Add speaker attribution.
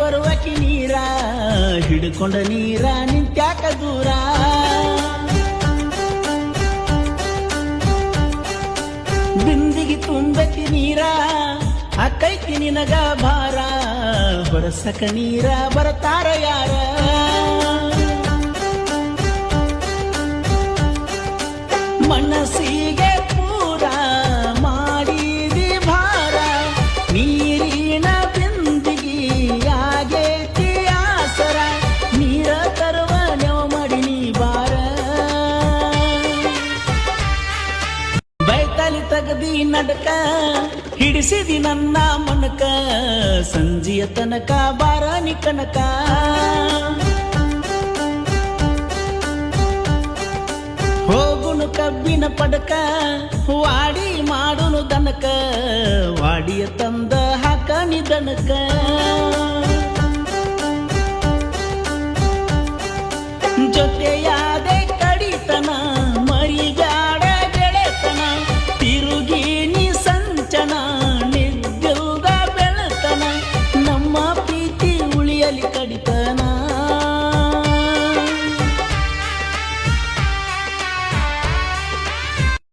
Speaker 1: ಬರುವಕಿ ನೀರ ಹಿಡ್ಕೊಂಡ ನೀರ ನಿಂತ್ಯಾಕ ದೂರ ಬಿಂದಿಗೆ ತುಂಬಕಿ ನೀರ ಅಕ್ಕೈತಿ ನಿನಗ ಭಾರ ಹೊರಸಕ ನೀರ ಬರ್ತಾರ ಯಾರ ಮನಸ್ಸಿಗೆ ಪೂರ ಮಾಡಿದಿ ಭಾರ ನೀರಿನ ಬಿಂದಿಗಿ ಆಗೇತಿ ಆಸರ ನೀರ ತರುವ ನೆವ ಮಾಡಿ ನೀ ಬಾರ ಬೈತಾಲಿ ತಗದಿ ನಡಕ ಹಿಡಿಸಿದಿ ನನ್ನ ಮನಕ ಸಂಜಿಯ ತನಕ ಬಾರ ನಿ ಕನಕ ಹೋಗುನು ಕಬ್ಬಿನ ಪಡಕ ವಾಡಿ ಮಾಡುನು ದನಕ ವಾಡಿಯ ತಂದ ಹಾಕ ನಿ ದನಕ ಜೊತೆಯಾದೆ ಕಡಿತನ ಮರಿಗಾಡ ಗೆಳೆತನ ತಿರುಗಿ ನೀ ಸಂಚನ ನಿದ್ದಿಲ್ದ ಬೆಳತನ ನಮ್ಮ ಪ್ರೀತಿ ಉಳಿಯಲಿ ಕಡಿತ